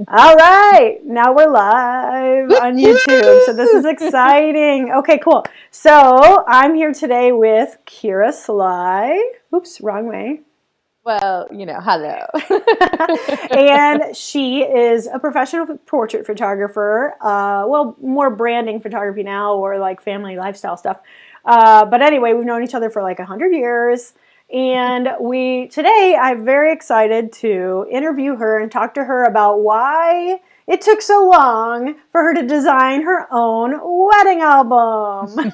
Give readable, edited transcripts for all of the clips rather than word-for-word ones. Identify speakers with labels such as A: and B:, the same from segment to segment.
A: All right, now we're live on YouTube. So this is exciting. Okay, cool. So I'm here today with Kiera Slye. Oops, wrong way.
B: Well, hello.
A: And she is a professional portrait photographer. Well, more branding photography now, or like family lifestyle stuff. But anyway, we've known each other for like 100 years. And today I'm very excited to interview her and talk to her about why it took so long for her to design her own wedding album.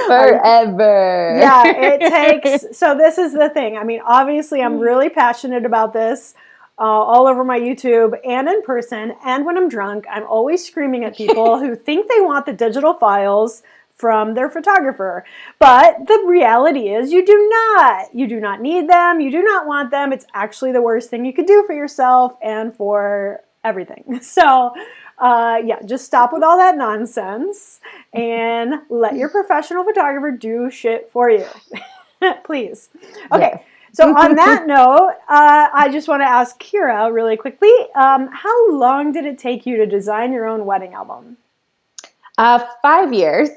B: Forever.
A: Yeah, it takes. So this is the thing. I mean, obviously, I'm really passionate about this all over my YouTube and in person. And when I'm drunk, I'm always screaming at people who think they want the digital files from their photographer. But the reality is you do not. You do not need them. You do not want them. It's actually the worst thing you could do for yourself and for everything. So yeah, just stop with all that nonsense and let your professional photographer do shit for you. Please. Okay.
B: Yes.
A: So on that note, I just want to ask Kiera really quickly, how long did it take you to design your own wedding album?
B: 5 years.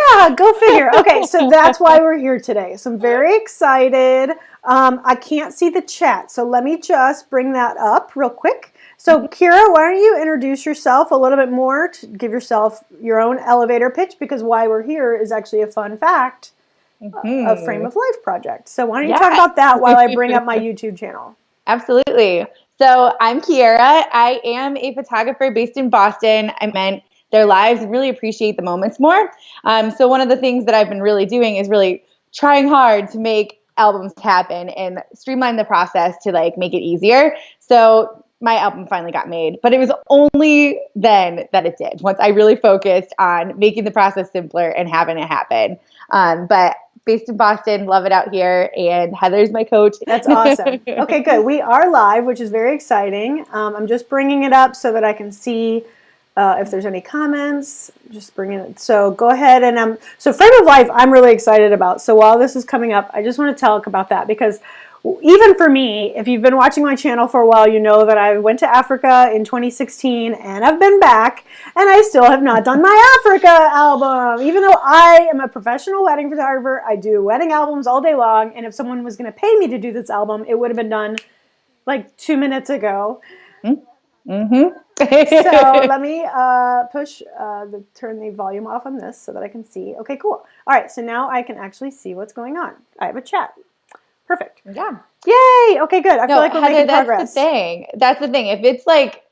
A: Yeah, go figure. Okay, so that's why we're here today. So I'm very excited. I can't see the chat, so let me just bring that up real quick. So Kiera, why don't you introduce yourself a little bit more to give yourself your own elevator pitch, because why we're here is actually a fun fact, a Frame of Life project. So why don't you talk about that while I bring up my YouTube channel?
B: Absolutely. So I'm Kiera. I am a photographer based in Boston. I meant their lives and really appreciate the moments more. So one of the things that I've been really doing is really trying hard to make albums happen and streamline the process to like make it easier. So my album finally got made, but it was only then that it did, once I really focused on making the process simpler and having it happen. But based in Boston, love it out here, and Heather's my coach.
A: That's awesome. Okay, good. We are live, which is very exciting. I'm just bringing it up so that I can see if there's any comments. Just bringing it. So go ahead and so Frame of Life, I'm really excited about. So while this is coming up, I just want to talk about that, because even for me, if you've been watching my channel for a while, you know that I went to Africa in 2016 and I've been back and I still have not done my Africa album. Even though I am a professional wedding photographer, I do wedding albums all day long. And if someone was going to pay me to do this album, it would have been done like 2 minutes ago.
B: Mm-hmm.
A: So let me turn the volume off on this so that I can see. Okay, cool. All right, so now I can actually see what's going on. I have a chat. Perfect.
B: Yeah.
A: Yay. Okay, good. I feel like we're
B: Heather,
A: making progress.
B: That's the thing. If it's like,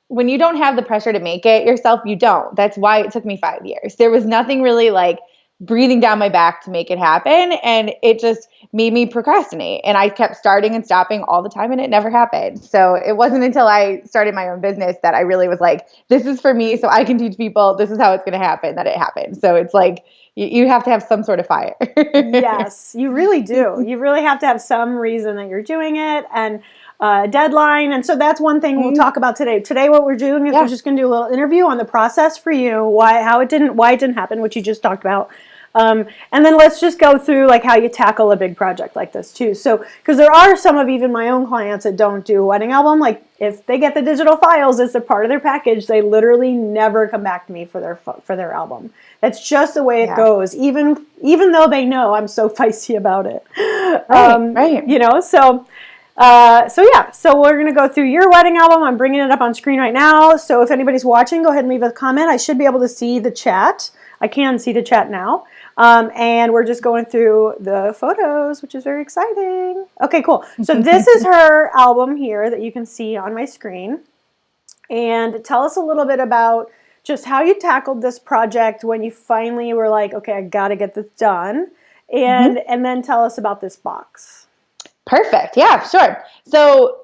B: when you don't have the pressure to make it yourself, you don't. That's why it took me 5 years. There was nothing really like breathing down my back to make it happen. And it just made me procrastinate. And I kept starting and stopping all the time, and it never happened. So it wasn't until I started my own business that I really was like, this is for me, so I can teach people, this is how it's going to happen, that it happened. So it's like, you have to have some sort of fire.
A: Yes, you really do. You really have to have some reason that you're doing it, and deadline. And so that's one thing we'll talk about today. Today, what we're doing is we're just going to do a little interview on the process for you, why it didn't happen, which you just talked about. And then let's just go through like how you tackle a big project like this too. So, because there are some of even my own clients that don't do a wedding album. Like if they get the digital files as a part of their package, they literally never come back to me for their album. That's just the way it goes. Even though they know I'm so feisty about it.
B: Right.
A: You know, so we're going to go through your wedding album. I'm bringing it up on screen right now. So if anybody's watching, go ahead and leave a comment. I should be able to see the chat. I can see the chat now. And we're just going through the photos, which is very exciting. Okay, cool. So this is her album here that you can see on my screen. And tell us a little bit about just how you tackled this project when you finally were like, okay, I got to get this done. And then tell us about this box.
B: Perfect. Yeah, sure. So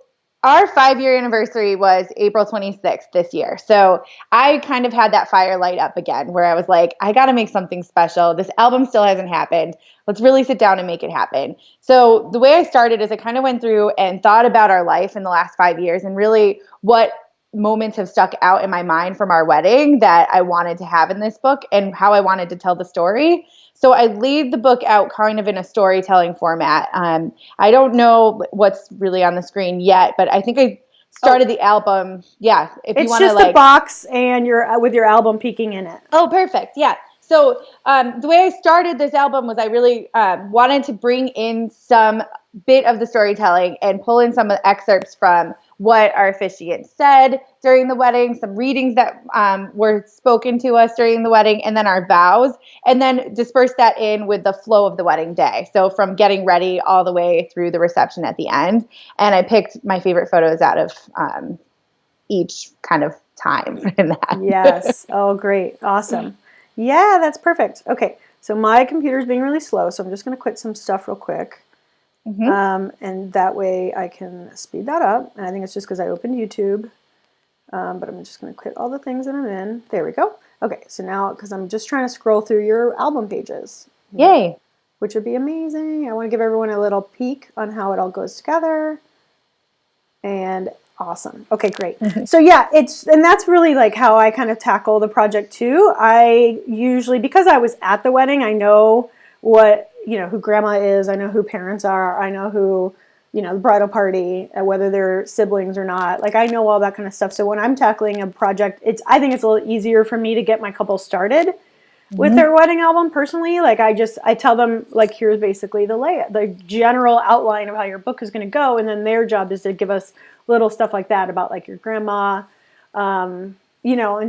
B: our 5-year anniversary was April 26th this year. So I kind of had that fire light up again, where I was like, I got to make something special. This album still hasn't happened. Let's really sit down and make it happen. So the way I started is I kind of went through and thought about our life in the last 5 years and really what moments have stuck out in my mind from our wedding that I wanted to have in this book and how I wanted to tell the story. So I laid the book out kind of in a storytelling format. I don't know what's really on the screen yet, but I think I started the album. Yeah, if you
A: It's
B: want to
A: just a box and you're with your album peeking in it.
B: Oh, perfect. Yeah. So the way I started this album was I really wanted to bring in some bit of the storytelling and pull in some of the excerpts from what our officiant said during the wedding, some readings that were spoken to us during the wedding, and then our vows, and then disperse that in with the flow of the wedding day. So from getting ready all the way through the reception at the end. And I picked my favorite photos out of each kind of time in that.
A: Yes. Oh, great. Awesome. Yeah, that's perfect. Okay. So my computer's being really slow, so I'm just going to quit some stuff real quick. And that way I can speed that up. And I think it's just because I opened YouTube. But I'm just going to quit all the things that I'm in. There we go. Okay. So now, because I'm just trying to scroll through your album pages.
B: Yay.
A: Which would be amazing. I want to give everyone a little peek on how it all goes together. And awesome. Okay, great. So yeah, and that's really like how I kind of tackle the project too. I usually, because I was at the wedding, I know what, who grandma is, I know who parents are, I know who, the bridal party, whether they're siblings or not. Like I know all that kind of stuff. So when I'm tackling a project, I think it's a little easier for me to get my couple started with their wedding album personally. Like I tell them, like, here's basically the general outline of how your book is going to go. And then their job is to give us little stuff like that about like your grandma, and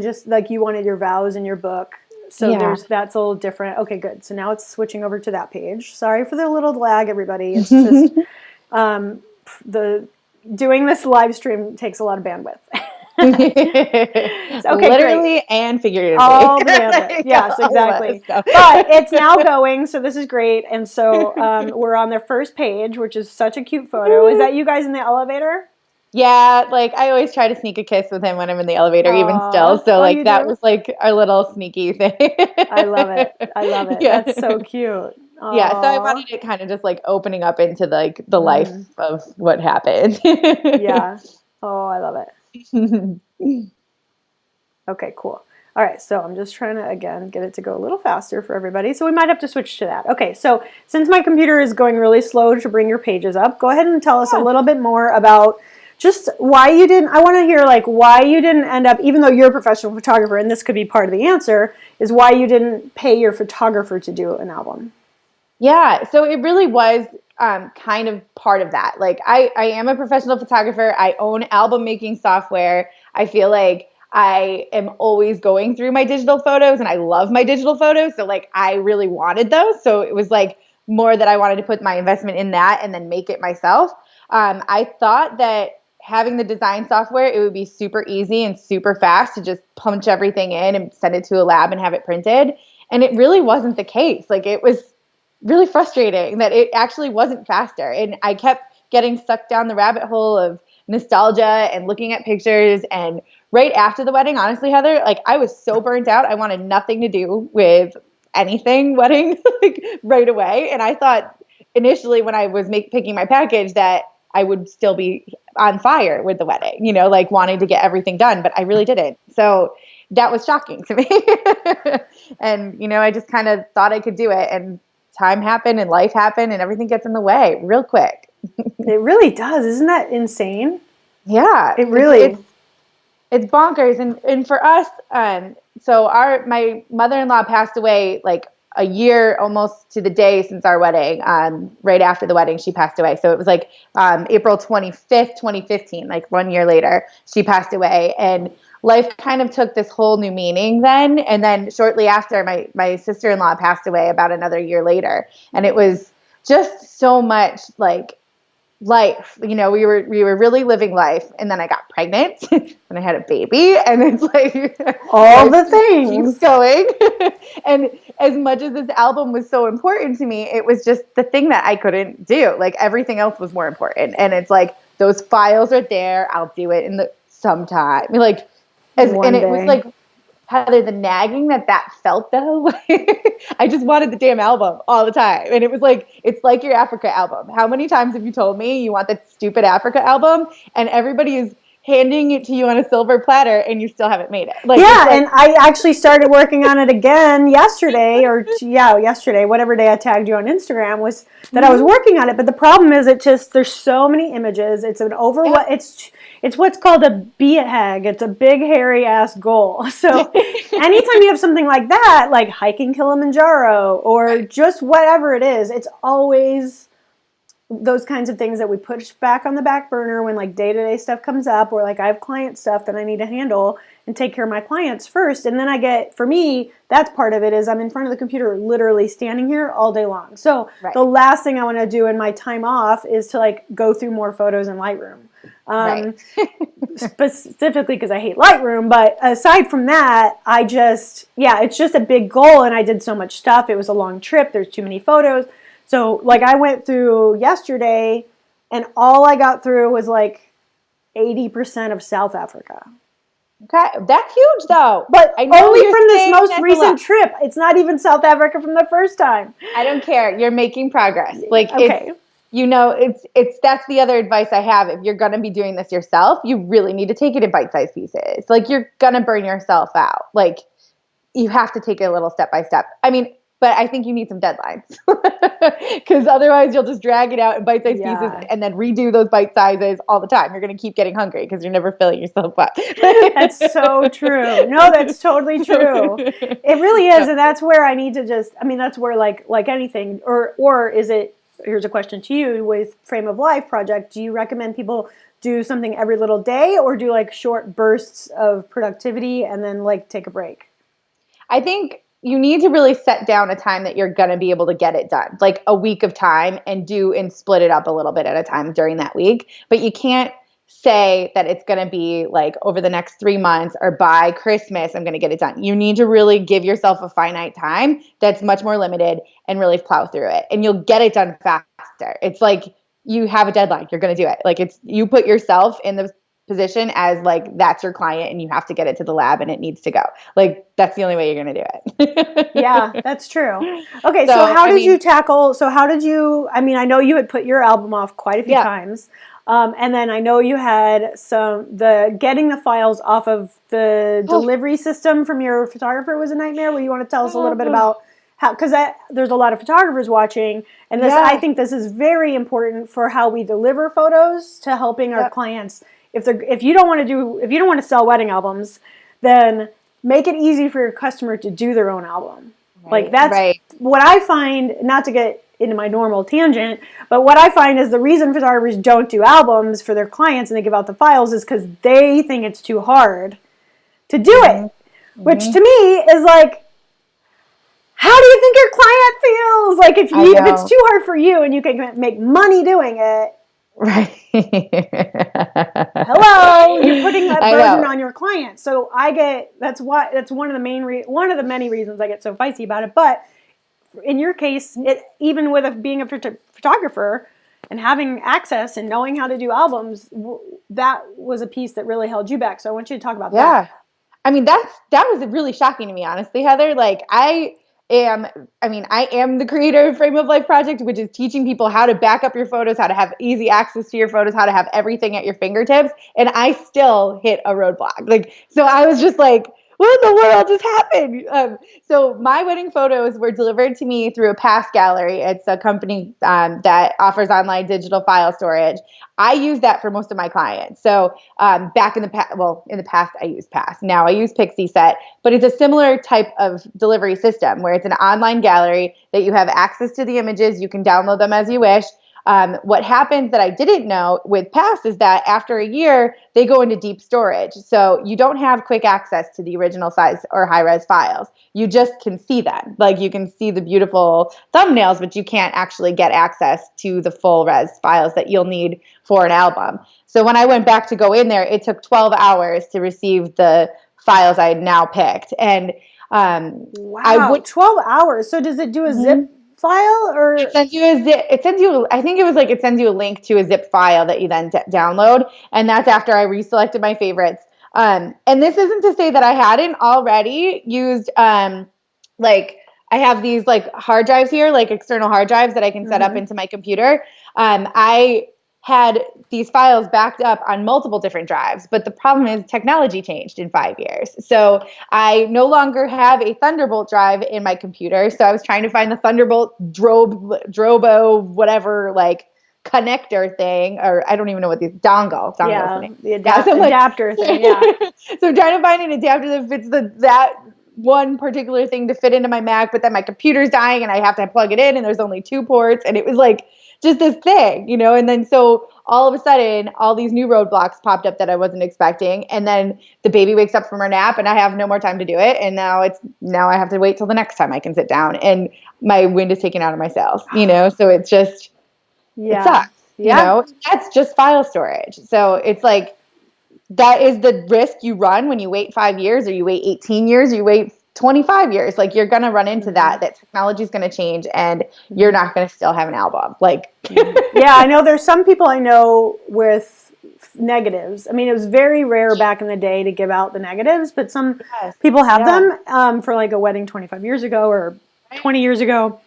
A: just like you wanted your vows in your book. So that's a little different. Okay, good. So now it's switching over to that page. Sorry for the little lag, everybody. It's just, doing this live stream takes a lot of bandwidth. Okay,
B: literally
A: great.
B: and figuratively.
A: All the bandwidth. Yes, exactly. But it's now going, so this is great. And so we're on their first page, which is such a cute photo. Is that you guys in the elevator?
B: Yeah, like I always try to sneak a kiss with him when I'm in the elevator, even still. So like that was like our little sneaky thing.
A: I love it. Yeah. That's so cute. Aww.
B: Yeah, so I wanted it kind of just like opening up into like the life of what happened.
A: Yeah. Oh, I love it. Okay, cool. All right, so I'm just trying to, again, get it to go a little faster for everybody. So we might have to switch to that. Okay, so since my computer is going really slow to bring your pages up, go ahead and tell us a little bit more about just why you didn't, I want to hear like why you didn't end up, even though you're a professional photographer, and this could be part of the answer, is why you didn't pay your photographer to do an album.
B: Yeah, so it really was kind of part of that. Like I am a professional photographer. I own album making software. I feel like I am always going through my digital photos and I love my digital photos. So like I really wanted those. So it was like more that I wanted to put my investment in that and then make it myself. I thought that having the design software, it would be super easy and super fast to just punch everything in and send it to a lab and have it printed. And it really wasn't the case. Like it was really frustrating that it actually wasn't faster. And I kept getting sucked down the rabbit hole of nostalgia and looking at pictures. And right after the wedding, honestly, Heather, like I was so burnt out. I wanted nothing to do with anything wedding like right away. And I thought initially when I was picking my package that I would still be on fire with the wedding, like wanting to get everything done, but I really didn't. So that was shocking to me. And, I just kind of thought I could do it, and time happened and life happened and everything gets in the way real quick.
A: It really does. Isn't that insane?
B: Yeah.
A: It really
B: it's bonkers. And for us, so my mother-in-law passed away like a year almost to the day since our wedding. Right after the wedding, she passed away. So it was like April 25th, 2015, like 1 year later, she passed away. And life kind of took this whole new meaning then. And then shortly after, my sister-in-law passed away about another year later. And it was just so much like life. We were really living life. And then I got pregnant and I had a baby. And it's like
A: all the things
B: keeps going. And as much as this album was so important to me, it was just the thing that I couldn't do. Like everything else was more important. And it's like those files are there. I'll do it in the sometime. Like and it was like Heather, the nagging that felt though. I just wanted the damn album all the time. And it was like, it's like your Africa album. How many times have you told me you want that stupid Africa album? And everybody is handing it to you on a silver platter and you still haven't made it. Like,
A: yeah, and I actually started working on it again yesterday, yesterday, whatever day I tagged you on Instagram was that I was working on it. But the problem is, there's so many images. It's an it's what's called a BHAG. It's a big hairy ass goal. So anytime you have something like that, like hiking Kilimanjaro or just whatever it is, it's always those kinds of things that we push back on the back burner when like day-to-day stuff comes up, or like I have client stuff that I need to handle and take care of my clients first. And then for me, that's part of it, is I'm in front of the computer literally standing here all day long. So the last thing I want to do in my time off is to like go through more photos in Lightroom. Specifically because I hate Lightroom. But aside from that, it's just a big goal, and I did so much stuff. It was a long trip. There's too many photos. So, like, I went through yesterday, and all I got through was, like, 80% of South Africa.
B: Okay, that's huge, though.
A: But only from this most recent trip. It's not even South Africa from the first time.
B: I don't care. You're making progress. Like,
A: okay.
B: That's the other advice I have. If you're going to be doing this yourself, you really need to take it in bite-sized pieces. Like, you're going to burn yourself out. Like, you have to take it a little step by step. I mean, but I think you need some deadlines, because otherwise you'll just drag it out in bite-sized pieces and then redo those bite sizes all the time. You're going to keep getting hungry because you're never filling yourself up.
A: That's so true. No, that's totally true. It really is. And that's where I need to that's where like anything, or is it, here's a question to you with Frame of Life project. Do you recommend people do something every little day, or do like short bursts of productivity and then like take a break?
B: I think you need to really set down a time that you're going to be able to get it done, like a week of time, and split it up a little bit at a time during that week. But you can't say that it's going to be like over the next 3 months or by Christmas, I'm going to get it done. You need to really give yourself a finite time that's much more limited and really plow through it, and you'll get it done faster. It's like you have a deadline. You're going to do it. Like, you put yourself in the position as like that's your client, and you have to get it to the lab and it needs to go. Like, that's the only way you're going to do it.
A: Yeah, that's true. Okay, so how did you I know you had put your album off quite a few times. And then I know you had getting the files off of the delivery system from your photographer was a nightmare. Will you want to tell us a little bit about how, because there's a lot of photographers watching, and I think this is very important for how we deliver photos to helping our clients. If you don't want to sell wedding albums, then make it easy for your customer to do their own album. Like, that's what I find, not to get into my normal tangent, but what I find is the reason photographers don't do albums for their clients and they give out the files is because they think it's too hard to do it, which to me is like, how do you think your client feels? Like, if it's too hard for you and you can make money doing it,
B: right?
A: Hello, you're putting that burden on your client. So that's one of the many reasons I get so feisty about it. But in your case, even with being a photographer and having access and knowing how to do albums, that was a piece that really held you back. So I want you to talk about that.
B: Yeah, I mean that was really shocking to me, honestly, Heather. Like, I am the creator of Frame of Life Project, which is teaching people how to back up your photos, how to have easy access to your photos, how to have everything at your fingertips. And I still hit a roadblock. Like, so I was just like, what in the world just happened? So my wedding photos were delivered to me through a Pass Gallery. It's a company that offers online digital file storage. I use that for most of my clients. So back in the past, I used Pass. Now I use Pixieset, but it's a similar type of delivery system where it's an online gallery that you have access to the images. You can download them as you wish. What happens that I didn't know with Pass is that after a year, they go into deep storage. So you don't have quick access to the original size or high-res files. You just can see them. Like, you can see the beautiful thumbnails, but you can't actually get access to the full res files that you'll need for an album. So when I went back to go in there, it took 12 hours to receive the files I had now picked. And
A: wow, 12 hours. So does it do a zip file, or
B: it sends you a zip? It sends you, I think it was like, it sends you a link to a zip file that you then download, and that's after I reselected my favorites. And this isn't to say that I hadn't already used like, I have these like hard drives here, like external hard drives that I can set up into my computer. I had these files backed up on multiple different drives. But the problem is technology changed in 5 years. So I no longer have a Thunderbolt drive in my computer. So I was trying to find the Thunderbolt Drobo, whatever, like connector thing, or I don't even know what the dongle.
A: Yeah, the
B: So
A: adapter thing, yeah.
B: So I'm trying to find an adapter that fits that one particular thing to fit into my Mac, but then my computer's dying and I have to plug it in and there's only 2 ports. And it was like just this thing, and then so all of a sudden all these new roadblocks popped up that I wasn't expecting. And then the baby wakes up from her nap and I have no more time to do it. And now I have to wait till the next time I can sit down and my wind is taken out of my sails, so it's just, it sucks, that's just file storage. So it's like, that is the risk you run when you wait 5 years or you wait 18 years or you wait 25 years. Like you're going to run into that technology is going to change and you're not going to still have an album. Like,
A: yeah, I know there's some people I know with negatives. I mean, it was very rare back in the day to give out the negatives, but some people have them for like a wedding 25 years ago or 20 years ago.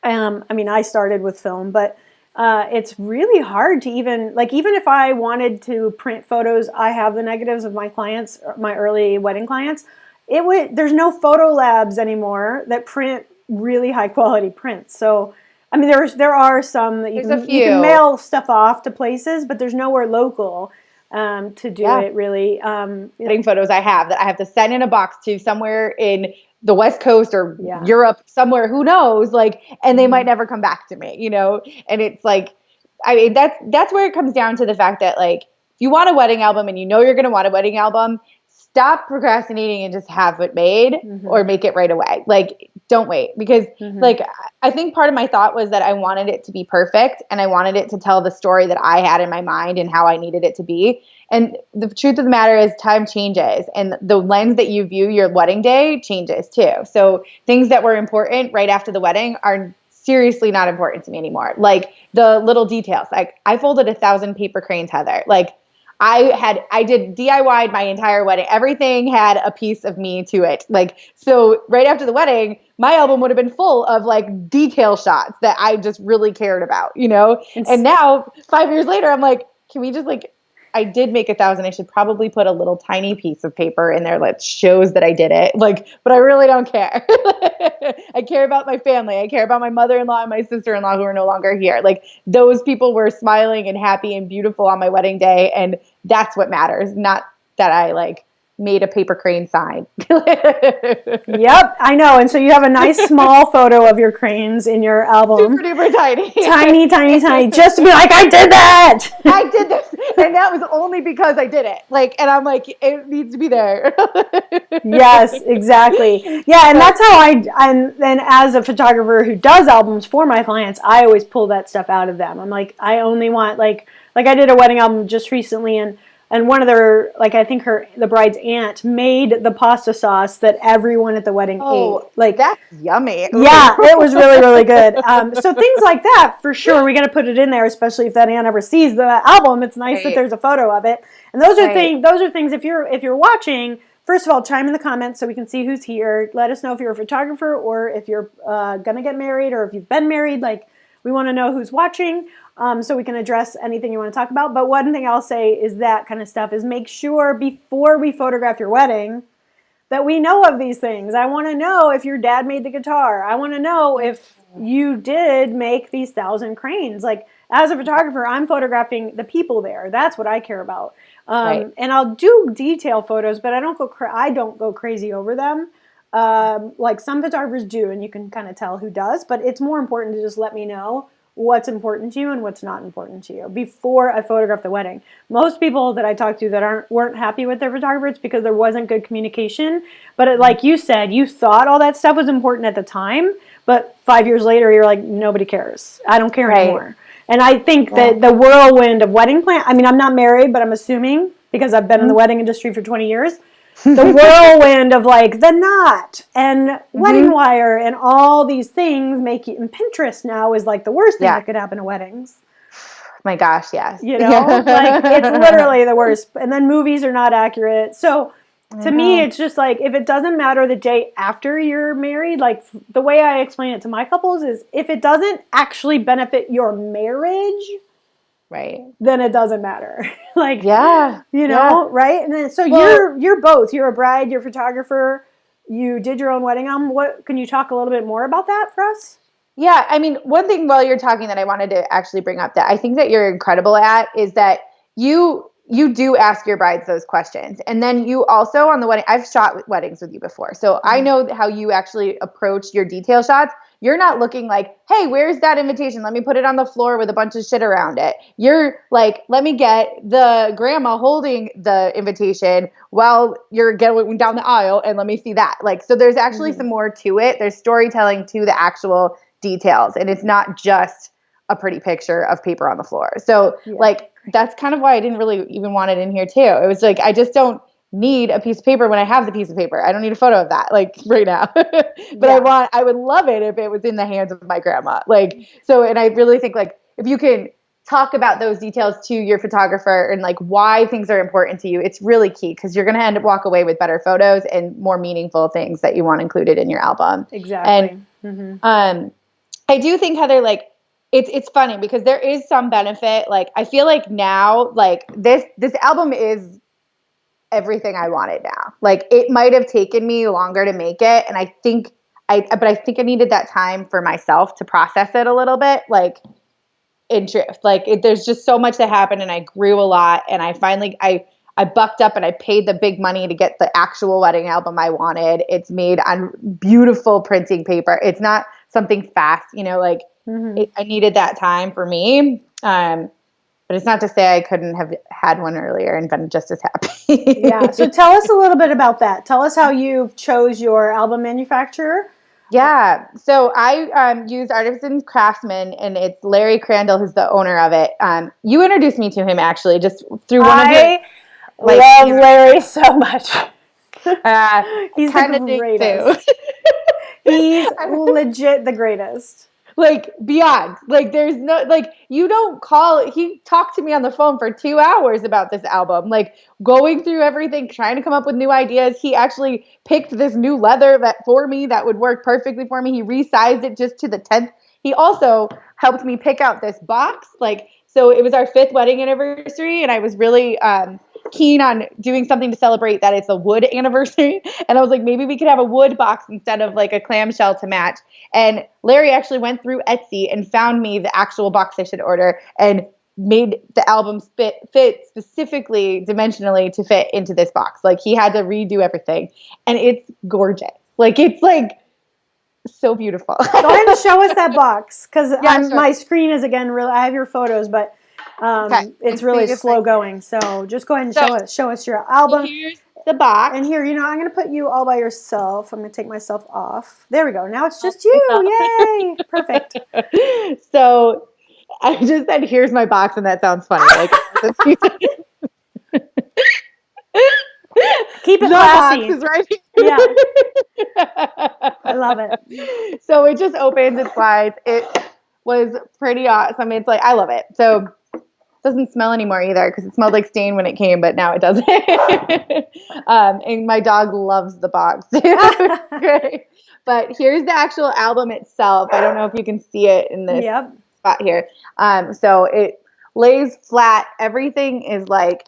A: I mean, I started with film, but it's really hard to even if I wanted to print photos, I have the negatives of my clients, my early wedding clients. There's no photo labs anymore that print really high quality prints. So, I mean, there are some that you can mail stuff off to places, but there's nowhere local to do it really.
B: Wedding photos I have that I have to send in a box to somewhere in the West Coast or Europe, somewhere, who knows, like, and they might never come back to me, and it's like, I mean, that's where it comes down to the fact that, like, if you want a wedding album and you're going to want a wedding album, stop procrastinating and just have it made or make it right away. Like, don't wait, because like, I think part of my thought was that I wanted it to be perfect and I wanted it to tell the story that I had in my mind and how I needed it to be. And the truth of the matter is time changes and the lens that you view your wedding day changes too. So things that were important right after the wedding are seriously not important to me anymore. Like the little details, like I folded 1,000 paper cranes, Heather. Like I did DIY'd my entire wedding. Everything had a piece of me to it. Like, so right after the wedding, my album would have been full of like detail shots that I just really cared about, And now 5 years later, I'm like, can we just like, I did make 1,000. I should probably put a little tiny piece of paper in there that shows that I did it. Like, but I really don't care. I care about my family. I care about my mother-in-law and my sister-in-law who are no longer here. Like, those people were smiling and happy and beautiful on my wedding day. And that's what matters. Not that I like made a paper crane sign.
A: Yep, I know. And so you have a nice small photo of your cranes in your album.
B: Super duper tiny.
A: Tiny, just to be like, I did that.
B: I did this. And that was only because I did it. Like, and I'm like, it needs to be there.
A: Yes, exactly. Yeah, and that's how and then as a photographer who does albums for my clients, I always pull that stuff out of them. I'm like, I only want like I did a wedding album just recently, and one of their, like, I think the bride's aunt made the pasta sauce that everyone at the wedding ate. Like,
B: that's yummy.
A: Yeah, it was really, really good. So things like that, for sure, we got to put it in there, especially if that aunt ever sees the album. It's nice that there's a photo of it. And those are things. If you're watching, first of all, chime in the comments so we can see who's here. Let us know if you're a photographer or if you're gonna get married or if you've been married. Like, we want to know who's watching. So we can address anything you want to talk about. But one thing I'll say is that kind of stuff is make sure before we photograph your wedding that we know of these things. I want to know if your dad made the guitar. I want to know if you did make these 1,000 cranes. Like, as a photographer, I'm photographing the people there. That's what I care about. And I'll do detail photos, but I don't go crazy over them. Like some photographers do, and you can kind of tell who does. But it's more important to just let me know what's important to you and what's not important to you before I photograph the wedding. Most people that I talk to that weren't happy with their photographer, it's because there wasn't good communication. But like you said, you thought all that stuff was important at the time, but 5 years later, you're like, nobody cares. I don't care anymore. And I think that the whirlwind of wedding plan, I mean, I'm not married, but I'm assuming because I've been in the wedding industry for 20 years, the whirlwind of like the knot and wedding wire and all these things and Pinterest now is like the worst thing that could happen to weddings.
B: My gosh, yes.
A: Like it's literally the worst. And then movies are not accurate. So to me, it's just like, if it doesn't matter the day after you're married, like the way I explain it to my couples is if it doesn't actually benefit your marriage,
B: Right.
A: then it doesn't matter. Like,
B: Yeah.
A: you know, right? And then, so you're both. You're a bride, you're a photographer. You did your own wedding album. What can you talk a little bit more about that for us?
B: Yeah, I mean, one thing while you're talking that I wanted to actually bring up that I think that you're incredible at is that you do ask your brides those questions. And then you also on the wedding, I've shot weddings with you before. So I know how you actually approach your detail shots. You're not looking like, hey, where's that invitation? Let me put it on the floor with a bunch of shit around it. You're like, let me get the grandma holding the invitation while you're going down the aisle and let me see that. Like, so there's actually some more to it. There's storytelling to the actual details, and it's not just a pretty picture of paper on the floor. So like, that's kind of why I didn't really even want it in here too. It was like, I just don't need a piece of paper when I have the piece of paper. I don't need a photo of that like right now. But I would love it if it was in the hands of my grandma. Like, so, and I really think like, if you can talk about those details to your photographer and like why things are important to you, it's really key because you're going to end up walk away with better photos and more meaningful things that you want included in your album.
A: Exactly.
B: And, I do think, Heather, like, it's funny because there is some benefit. Like, I feel like now, like this album is everything I wanted now. Like, it might have taken me longer to make it, and I think I needed that time for myself to process it a little bit. Like, in truth, like there's just so much that happened, and I grew a lot, and I finally I bucked up and I paid the big money to get the actual wedding album I wanted. It's made on beautiful printing paper. It's not something fast, you know, like I needed that time for me. But it's not to say I couldn't have had one earlier and been just as happy.
A: Yeah. So tell us a little bit about that. Tell us how you chose your album manufacturer.
B: Yeah. So I use Artisan Craftsman, and it's Larry Crandall who's the owner of it. You introduced me to him actually just through one of your.
A: I love Larry so much. He's the greatest. He's legit the greatest.
B: Like beyond. Like there's no like you don't call. He talked to me on the phone for 2 hours about this album, like going through everything, trying to come up with new ideas. He actually picked this new leather that for me that would work perfectly for me. He resized it just to the 10th. He also helped me pick out this box. Like, so it was our 5th wedding anniversary, and I was really keen on doing something to celebrate that it's a wood anniversary. And I was like, maybe we could have a wood box instead of like a clamshell to match. And Larry actually went through Etsy and found me the actual box I should order and made the album fit specifically dimensionally to fit into this box. Like, he had to redo everything, and it's gorgeous. Like, it's like so beautiful.
A: Go ahead and show us that box, because my screen is again really. I have your photos, but it's really slow going. So just go ahead and show us your album.
B: Here's the box.
A: And here, I'm going to put you all by yourself. I'm going to take myself off. There we go. Now it's just you. Yay! Perfect.
B: So I just said, "Here's my box," and that sounds funny. Like,
A: keep it classy.
B: Box is right here.
A: Yeah. I love it.
B: So it just opens, it slides. It was pretty awesome. It's like, I love it. So it doesn't smell anymore either, because it smelled like stain when it came, but now it doesn't. And my dog loves the box too. Great. But here's the actual album itself. I don't know if you can see it in this spot here. So it lays flat. Everything is like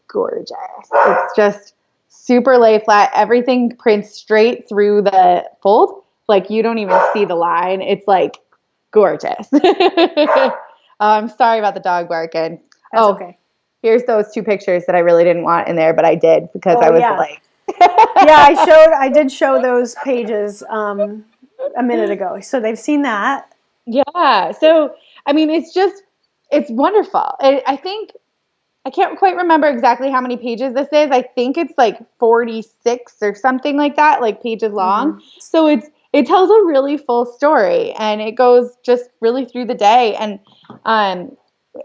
B: gorgeous. It's just super lay flat. Everything prints straight through the fold. Like, you don't even see the line. It's like gorgeous. I'm sorry about the dog barking.
A: That's okay.
B: Here's those 2 pictures that I really didn't want in there, but I did because I was like.
A: I did show those pages a minute ago. So they've seen that.
B: Yeah. So, I mean, it's wonderful. I think, I can't quite remember exactly how many pages this is. I think it's like 46 or something like that, like pages long. So it tells a really full story, and it goes just really through the day. And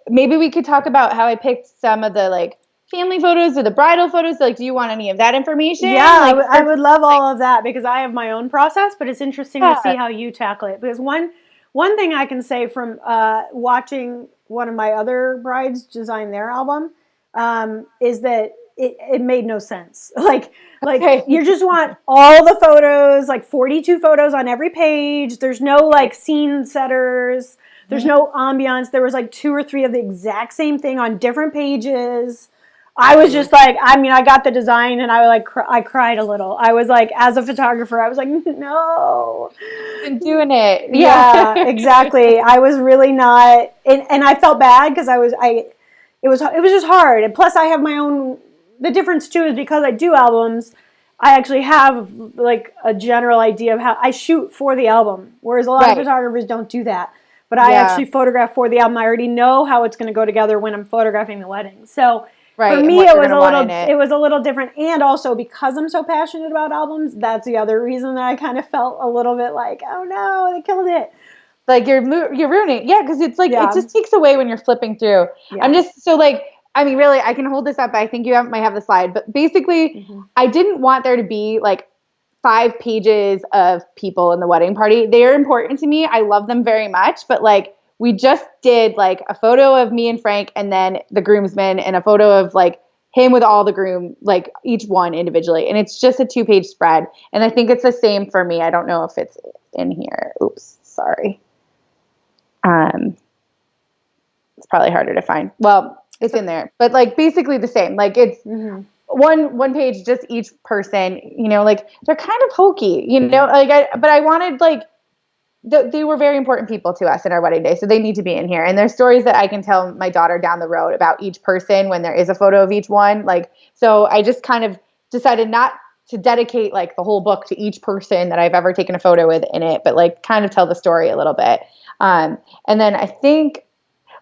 B: maybe we could talk about how I picked some of the like family photos or the bridal photos. Like, do you want any of that information?
A: Yeah, like, I would love all of that, because I have my own process, but it's interesting to see how you tackle it. Because one thing I can say from watching one of my other brides design their album is that it made no sense. Like you just want all the photos, like 42 photos on every page. There's no like scene setters. There's no ambiance. There was like 2 or 3 of the exact same thing on different pages. I was just like, I got the design and I cried a little. I was like, as a photographer, I was like, no.
B: Been doing it.
A: Yeah, exactly. I was really not, and I felt bad because it was just hard. And plus I have my own, the difference too is because I do albums, I actually have like a general idea of how I shoot for the album, whereas a lot of photographers don't do that. But I actually photograph for the album. I already know how it's going to go together when I'm photographing the wedding. So for me, it was a little different. And also because I'm so passionate about albums, that's the other reason that I kind of felt a little bit like, oh no, they killed it.
B: Like you're ruining it. Yeah, because it's like, it just takes away when you're flipping through. Yeah. I'm just, so like, I mean, really, I can hold this up. I think you might have the slide. But basically, I didn't want there to be like 5 pages of people in the wedding party. They are important to me. I love them very much. But like, we just did like a photo of me and Frank and then the groomsmen and a photo of like him with all the groom, like each one individually. And it's just a 2-page spread. And I think it's the same for me. I don't know if it's in here. Oops, sorry. It's probably harder to find. Well, it's in there, but like basically the same. Like it's one page, just each person. You know, like they're kind of hokey. You know, like but I wanted like they were very important people to us in our wedding day, so they need to be in here. And there's stories that I can tell my daughter down the road about each person when there is a photo of each one. Like, so I just kind of decided not to dedicate like the whole book to each person that I've ever taken a photo with in it, but like kind of tell the story a little bit. And then I think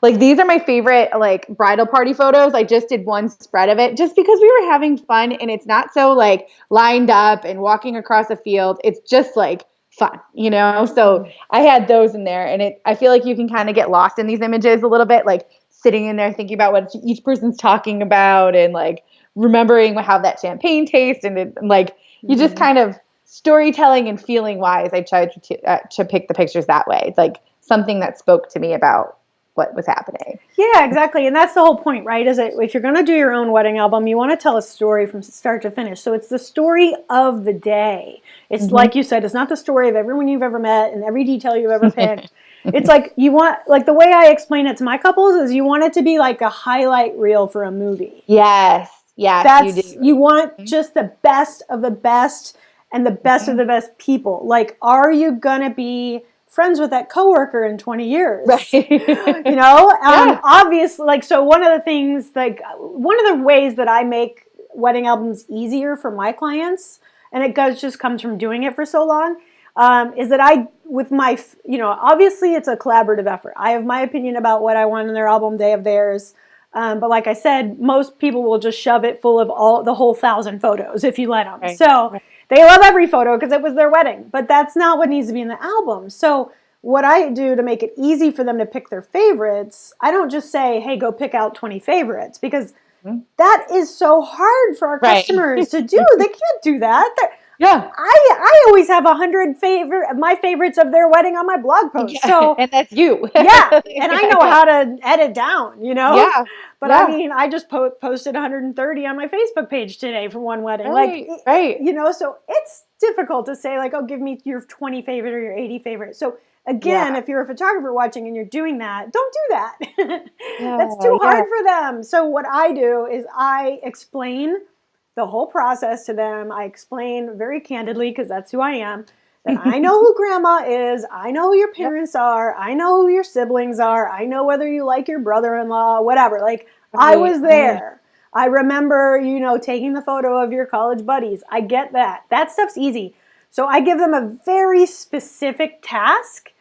B: like these are my favorite like bridal party photos. I just did one spread of it just because we were having fun and it's not so like lined up and walking across a field. It's just like fun, you know? So I had those in there and I feel like you can kind of get lost in these images a little bit, like sitting in there thinking about what each person's talking about and like remembering how that champagne tastes and like you just kind of storytelling and feeling wise. I tried to pick the pictures that way. It's like something that spoke to me about what was happening.
A: Yeah, exactly. And that's the whole point, right? Is that if you're going to do your own wedding album, you want to tell a story from start to finish. So it's the story of the day. It's like you said, it's not the story of everyone you've ever met and every detail you've ever picked. It's like you want, like the way I explain it to my couples is you want it to be like a highlight reel for a movie.
B: Yes. Yes,
A: you want just the best of the best and the best of the best people. Like, are you going to be friends with that coworker in 20 years?
B: Right.
A: You know, obviously, like, so one of the things, like, one of the ways that I make wedding albums easier for my clients, and it just comes from doing it for so long, is that with my, you know, obviously it's a collaborative effort. I have my opinion about what I want in their album, they have theirs. But like I said, most people will just shove it full of the whole 1,000 photos if you let them. Right. So they love every photo because it was their wedding. But that's not what needs to be in the album. So what I do to make it easy for them to pick their favorites, I don't just say, hey, go pick out 20 favorites. Because that is so hard for our customers to do. They can't do that. I always have 100 my favorites of their wedding on my blog post. So
B: and that's you.
A: And I know how to edit down, you know. Yeah. But I mean, I just posted 130 on my Facebook page today for one wedding. Right. You know, so it's difficult to say like, oh, give me your 20 favorite or your 80 favorite. So again, if you're a photographer watching and you're doing that, don't do that. That's too hard for them. So what I do is I explain the whole process to them. I explain very candidly, because that's who I am, that I know who grandma is, I know who your parents are, I know who your siblings are, I know whether you like your brother-in-law, whatever. Like, I was there. I remember, you know, taking the photo of your college buddies. I get that. That stuff's easy. So I give them a very specific task,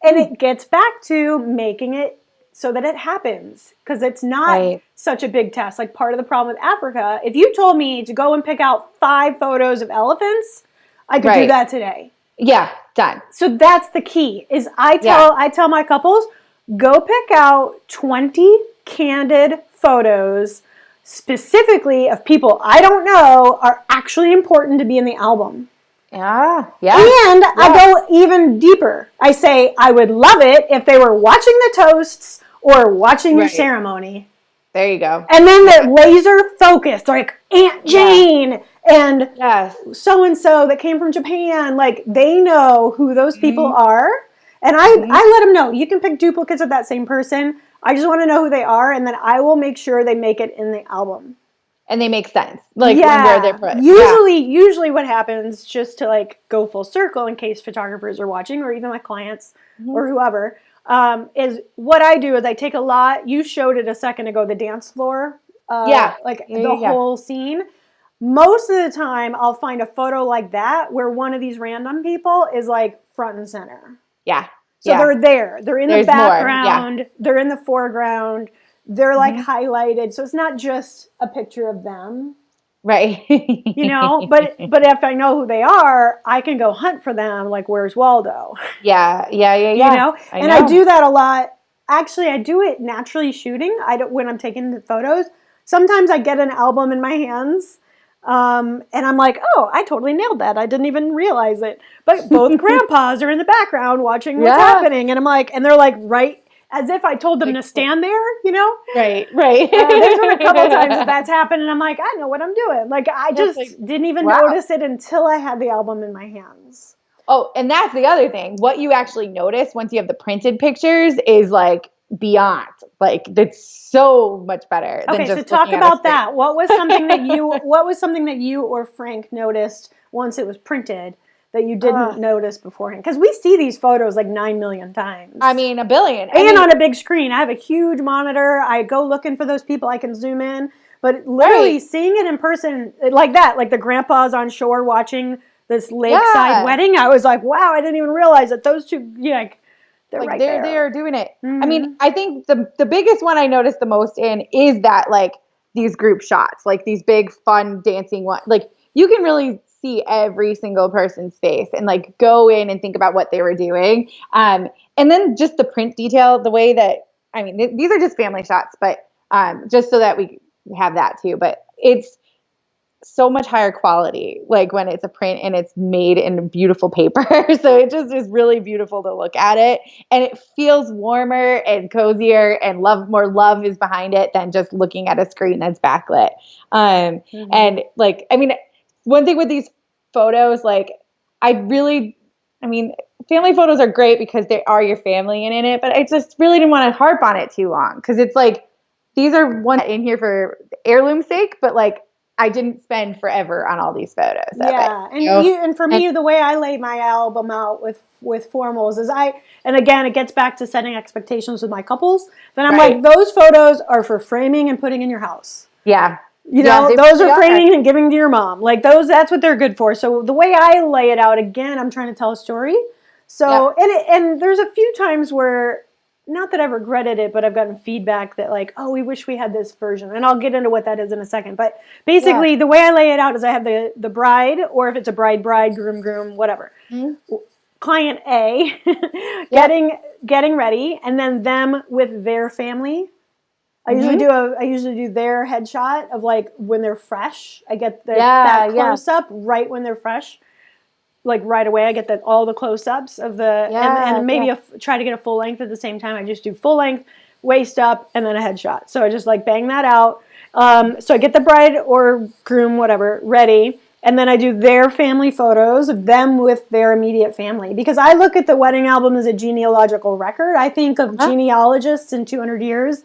A: and it gets back to making it so that it happens, because it's not such a big task. Like, part of the problem with Africa, if you told me to go and pick out 5 photos of elephants, I could do that today.
B: Yeah, done.
A: So that's the key, is I tell my couples, go pick out 20 candid photos specifically of people I don't know are actually important to be in the album.
B: Yeah.
A: And I go even deeper. I say, I would love it if they were watching the toasts or watching your ceremony.
B: There you go.
A: And then they're laser focused, like Aunt Jane and so-and-so that came from Japan. Like, they know who those people are. And I let them know, you can pick duplicates of that same person. I just want to know who they are, and then I will make sure they make it in the album.
B: And they make sense, like where they're put.
A: Usually what happens, just to like go full circle in case photographers are watching, or even my clients or whoever, is what I do is I take a lot. You showed it a second ago, the dance floor, the whole scene. Most of the time, I'll find a photo like that where one of these random people is like front and center.
B: Yeah.
A: So they're there. They're in the background. They're in the foreground. They're like highlighted. So it's not just a picture of them.
B: Right.
A: But if I know who they are, I can go hunt for them. Like, where's Waldo?
B: Yeah.
A: I do that a lot. Actually, I do it naturally shooting. When I'm taking the photos. Sometimes I get an album in my hands. And I'm like, oh, I totally nailed that. I didn't even realize it. But both grandpas are in the background watching what's happening. And I'm like, and they're like, right, as if I told them to stand there,
B: Right.
A: There's been a couple of times that's happened. And I'm like, I know what I'm doing. Like, I just didn't even notice it until I had the album in my hands.
B: Oh, and that's the other thing. What you actually notice once you have the printed pictures is like beyond. Like, that's so much better.
A: Okay, so talk about that. What was something that you or Frank noticed once it was printed that you didn't notice beforehand? Because we see these photos like 9 million times.
B: I mean, a billion.
A: On a big screen. I have a huge monitor. I go looking for those people. I can zoom in. But literally seeing it in person like that, like the grandpas on shore watching this lakeside wedding, I was like, wow, I didn't even realize that those two, they're right there.
B: They are doing it. I mean, I think the biggest one I noticed the most in is that like these group shots, like these big fun dancing ones. Like, you can really see every single person's face and like go in and think about what they were doing. And then just the print detail, the way that, I mean, these are just family shots, but just so that we have that too. But it's so much higher quality, like when it's a print and it's made in beautiful paper. So it just is really beautiful to look at it, and it feels warmer and cozier, and more love is behind it than just looking at a screen that's backlit. And like, I mean, one thing with these photos, like family photos are great because they are your family in it, but I just really didn't want to harp on it too long, because it's like, these are one in here for heirloom's sake, but like, I didn't spend forever on all these photos.
A: And for me, the way I lay my album out with formals is and again, it gets back to setting expectations with my couples. Then I'm like, those photos are for framing and putting in your house.
B: Yeah.
A: Those are framing and giving to your mom. Like that's what they're good for. So the way I lay it out, again, I'm trying to tell a story. So, and there's a few times where, not that I've regretted it, but I've gotten feedback that like, oh, we wish we had this version. And I'll get into what that is in a second. But basically, the way I lay it out is I have the bride, or if it's a bride, groom, whatever. Client A getting ready, and then them with their family. I usually do their headshot of like when they're fresh. I get that close up right when they're fresh. Like right away, I get all the close-ups of and maybe try to get a full length at the same time. I just do full length, waist up, and then a headshot. So I just like bang that out. So I get the bride or groom, whatever, ready, and then I do their family photos of them with their immediate family, because I look at the wedding album as a genealogical record. I think of genealogists in 200 years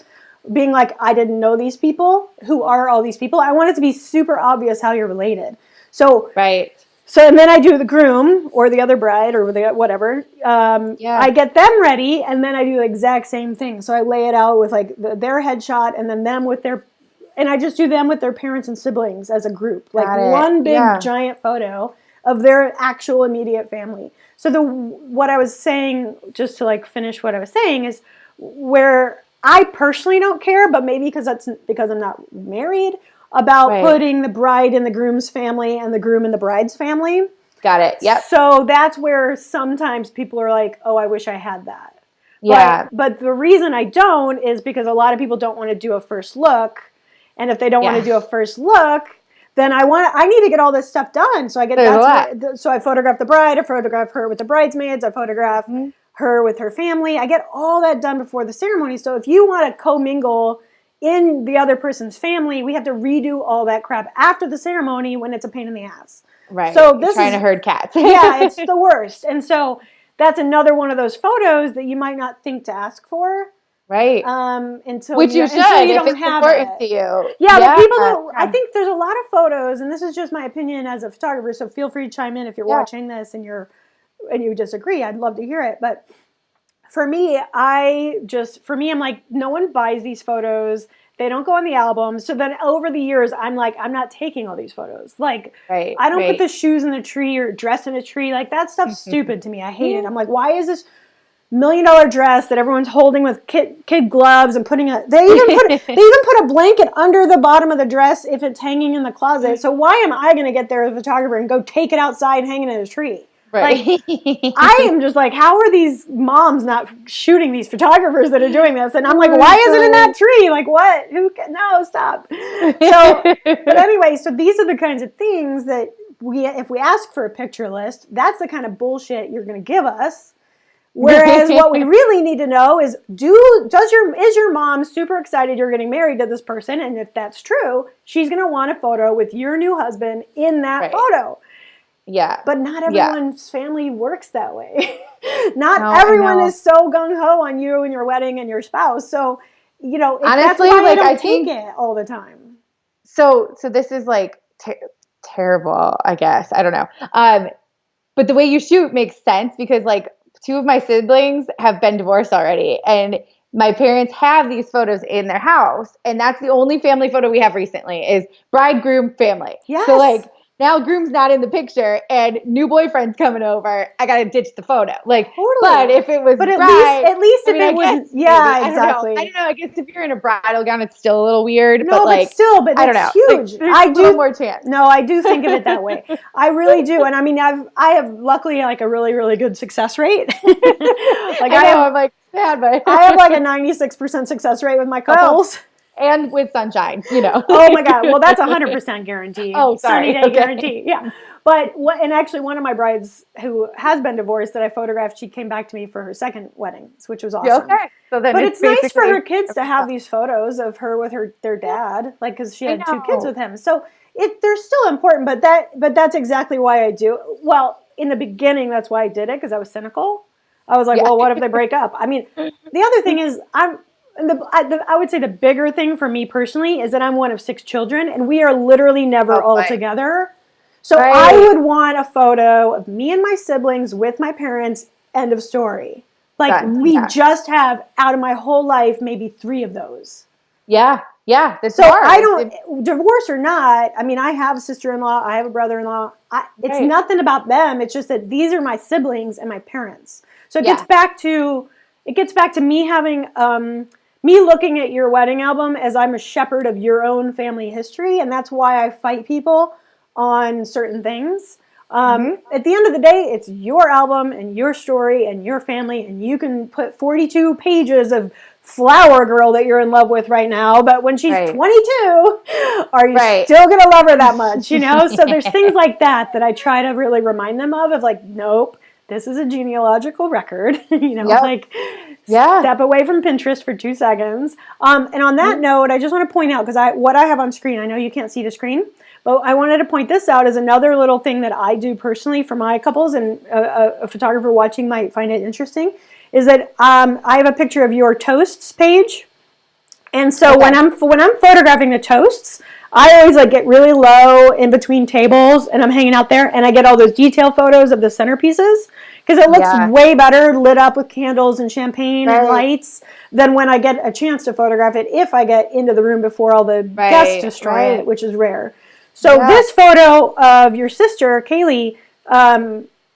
A: being like, I didn't know these people. Who are all these people? I want it to be super obvious how you're related. So So, and then I do the groom or the other bride or whatever. I get them ready, and then I do the exact same thing. So I lay it out with like their headshot, and then them with and I just do them with their parents and siblings as a group. Like one big giant photo of their actual immediate family. So what I was saying, just to like finish what I was saying, is where I personally don't care, but maybe because I'm not married, about putting the bride in the groom's family and the groom in the bride's family.
B: Got it. Yep.
A: So that's where sometimes people are like, oh, I wish I had that.
B: Yeah.
A: But the reason I don't is because a lot of people don't want to do a first look. And if they don't want to do a first look, then I need to get all this stuff done. So so I photograph the bride, I photograph her with the bridesmaids, I photograph her with her family. I get all that done before the ceremony. So if you want to commingle in the other person's family, we have to redo all that crap after the ceremony when it's a pain in the ass.
B: Right.
A: So
B: trying to herd cats.
A: It's the worst. And so that's another one of those photos that you might not think to ask for.
B: Right.
A: Until
B: Which you should if it's important to you.
A: Yeah, but people don't. I think there's a lot of photos, and this is just my opinion as a photographer. So feel free to chime in if you're watching this and you disagree. I'd love to hear it. But for me, I'm like, no one buys these photos. They don't go on the album. So then over the years, I'm like, I'm not taking all these photos. Like, I don't put the shoes in the tree or dress in a tree. Like, that stuff's stupid to me. I hate it. I'm like, why is this $1 million dress that everyone's holding with kid gloves and they even put a blanket under the bottom of the dress if it's hanging in the closet. So why am I going to get there as a photographer and go take it outside and hang it in a tree? Right. Like, I am just like, how are these moms not shooting these photographers that are doing this? And I'm like, why is it in that tree? Like, what? No, stop. So, but anyway, so these are the kinds of things that if we ask for a picture list, that's the kind of bullshit you're going to give us. Whereas what we really need to know is, is your mom super excited you're getting married to this person? And if that's true, she's going to want a photo with your new husband in that photo. Yeah. But not everyone's family works that way. Not everyone is so gung-ho on you and your wedding and your spouse. So, honestly, that's why I don't take it all the time.
B: So this is like terrible, I guess. I don't know. But the way you shoot makes sense because like 2 of my siblings have been divorced already, and my parents have these photos in their house, and that's the only family photo we have recently is bride, groom, family. Yes. So like now groom's not in the picture and new boyfriend's coming over. I got to ditch the photo. Like, totally. But if it was bride,
A: at least if it was, exactly.
B: I don't know. I guess if you're in a bridal gown, it's still a little weird.
A: No, but still, I don't know. Huge.
B: Like, I do more chance.
A: No, I do think of it that way. I really do. And I mean, I have luckily like a really, really good success rate.
B: I'm like, sad, but
A: I have like a 96% success rate with my couples.
B: And with sunshine,
A: Oh my God. Well, that's 100% guaranteed.
B: Oh, sorry.
A: Sunny day guarantee. Yeah. But and actually one of my brides who has been divorced that I photographed, she came back to me for her second wedding, which was awesome.
B: Okay. So then
A: but it's nice for her kids to have these photos of her with their dad, like, cause she had 2 kids with him. So they're still important, but that's exactly why I do. Well, in the beginning, that's why I did it. Cause I was cynical. I was like, well, what if they break up? I mean, the other thing is I would say the bigger thing for me personally is that I'm one of 6 children and we are literally never all together. So I would want a photo of me and my siblings with my parents, end of story. Like we just have out of my whole life, maybe 3 of those.
B: Yeah. Yeah. That's
A: so hard. I don't, divorce or not, I mean, I have a sister-in-law, I have a brother-in-law. It's nothing about them. It's just that these are my siblings and my parents. So it gets back to me having, me looking at your wedding album as I'm a shepherd of your own family history. And that's why I fight people on certain things. At the end of the day, it's your album and your story and your family. And you can put 42 pages of flower girl that you're in love with right now. But when she's 22, are you still going to love her that much? So there's things like that I try to really remind them of like, nope. This is a genealogical record, step away from Pinterest for 2 seconds. And on that note, I just want to point out, because what I have on screen, I know you can't see the screen, but I wanted to point this out as another little thing that I do personally for my couples, and a photographer watching might find it interesting, is that I have a picture of your toasts page. And so when I'm photographing the toasts, I always get really low in between tables and I'm hanging out there and I get all those detail photos of the centerpieces because it looks way better lit up with candles and champagne and lights than when I get a chance to photograph it if I get into the room before all the guests destroy it, which is rare. So this photo of your sister, Kaylee,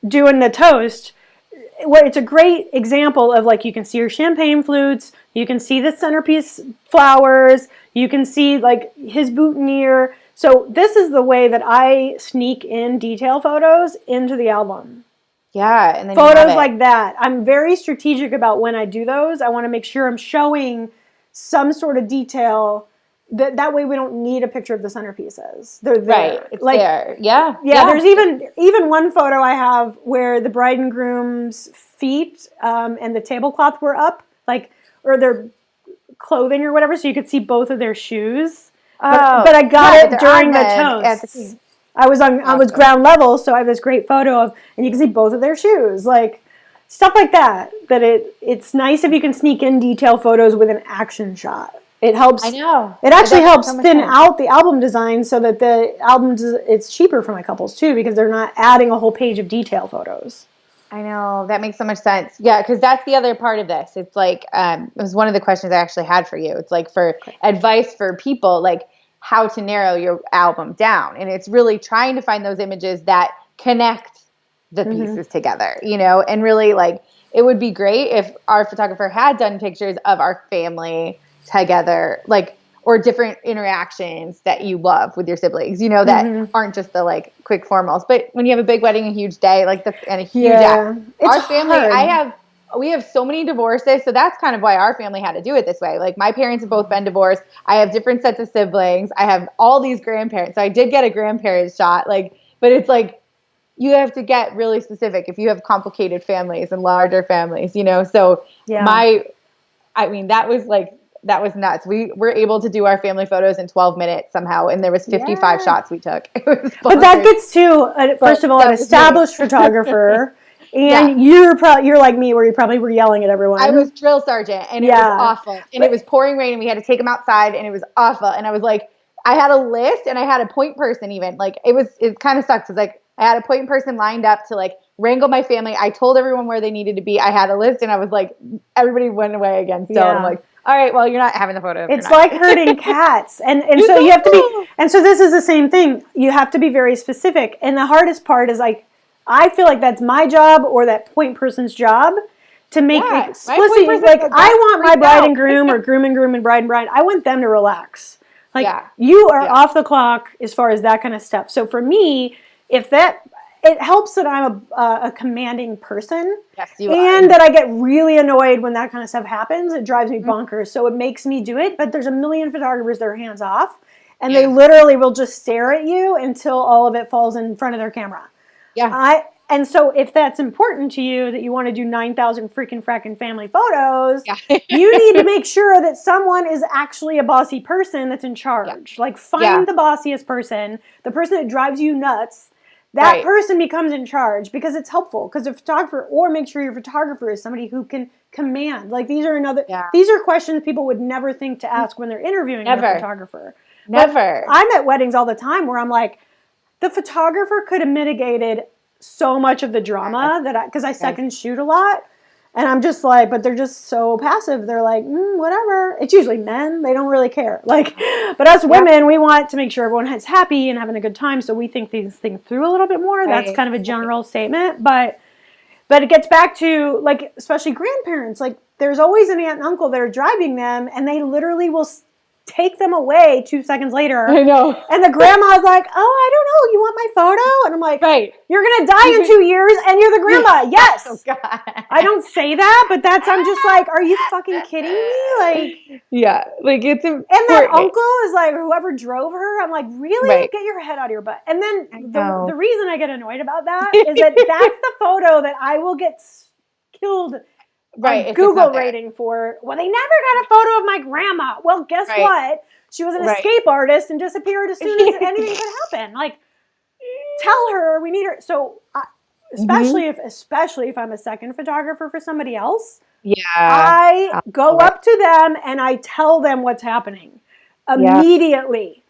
A: doing the toast, it's a great example of you can see her champagne flutes, you can see the centerpiece flowers, you can see his boutonniere. So this is the way that I sneak in detail photos into the album.
B: Yeah, and then
A: photos like that. I'm very strategic about when I do those. I want to make sure I'm showing some sort of detail. That way we don't need a picture of the centerpieces. They're there.
B: Right, it's there. Yeah.
A: There's even one photo I have where the bride and groom's feet and the tablecloth were up, or their clothing or whatever, so you could see both of their shoes. But I got it during the toast. I was ground level, so I have this great photo of, and you can see both of their shoes. stuff like that. That it's nice if you can sneak in detail photos with an action shot. It helps.
B: I know.
A: It actually helps
B: so
A: thin out the album design so that the albums, it's cheaper for my couples too, because they're not adding a whole page of detail photos.
B: I know, that makes so much sense. Yeah, because that's the other part of this. It's like, it was one of the questions I actually had for you. It's like for advice for people, like how to narrow your album down. And it's really trying to find those images that connect the pieces together, you know, and really like, it would be great if our photographer had done pictures of our family together, like, or different interactions that you love with your siblings, you know, that aren't just the like quick formals. But when you have a big wedding, a huge day, like and a huge act, our family, hard. We have so many divorces. So that's kind of why our family had to do it this way. Like my parents have both been divorced. I have different sets of siblings. I have all these grandparents. So I did get a grandparent shot, like, but it's like, you have to get really specific if you have complicated families and larger families, you know? So that was nuts. We were able to do our family photos in 12 minutes somehow, and there was 55 shots we took. It was
A: but that gets to, first of all, an established photographer, and you're like me, where you probably were yelling at everyone.
B: I was drill sergeant, and it was awful. And it was pouring rain, and we had to take them outside, and it was awful. And I was like, I had a list, and I had a point person even. Like, it kind of sucks. It's like, I had a point person lined up to, like, wrangle my family. I told everyone where they needed to be. I had a list, and I was like, everybody went away again. So I'm like, all right, well, you're not having the photo.
A: It's like herding cats. And so you have to be, and so this is the same thing. You have to be very specific. And the hardest part is like, I feel like that's my job or that point person's job to make explicit. Like, I want my bride and groom or groom and bride and bride. I want them to relax. Like, you are off the clock as far as that kind of stuff. So for me, it helps that I'm a commanding person. Yes, you are. And that I get really annoyed when that kind of stuff happens. It drives me bonkers. So it makes me do it. But there's a million photographers that are hands off. And they literally will just stare at you until all of it falls in front of their camera. Yeah. And so if that's important to you, that you want to do 9,000 freaking fracking family photos, you need to make sure that someone is actually a bossy person that's in charge. Like, find the bossiest person, the person that drives you nuts. That person becomes in charge, because it's helpful. Because a photographer, or make sure your photographer is somebody who can command. Like, these are questions people would never think to ask when they're interviewing a photographer. Never. But I'm at weddings all the time where I'm like, the photographer could have mitigated so much of the drama because I second shoot a lot. And I'm just like, but they're just so passive. They're like, whatever. It's usually men. They don't really care. Like, but us women, we want to make sure everyone is happy and having a good time. So we think these things through a little bit more. That's kind of a general statement. But it gets back to, like, especially grandparents. Like, there's always an aunt and uncle that are driving them, and they literally will take them away 2 seconds later. I know. And the grandma's like, oh, I don't know. You want my photo? And I'm like, you're going to die in 2 years and you're the grandma. Yes. Oh, God. I don't say that, but I'm just like, are you fucking kidding me? Like,
B: like, it's important.
A: And that uncle is like, whoever drove her. I'm like, really? Get your head out of your butt. And then the reason I get annoyed about that is that that's the photo that I will get killed Google rating for. Well, they never got a photo of my grandma. Well, guess what? She was an escape artist and disappeared as soon as anything could happen. Like, tell her we need her. So, especially if I'm a second photographer for somebody else, I go up to them and I tell them what's happening immediately.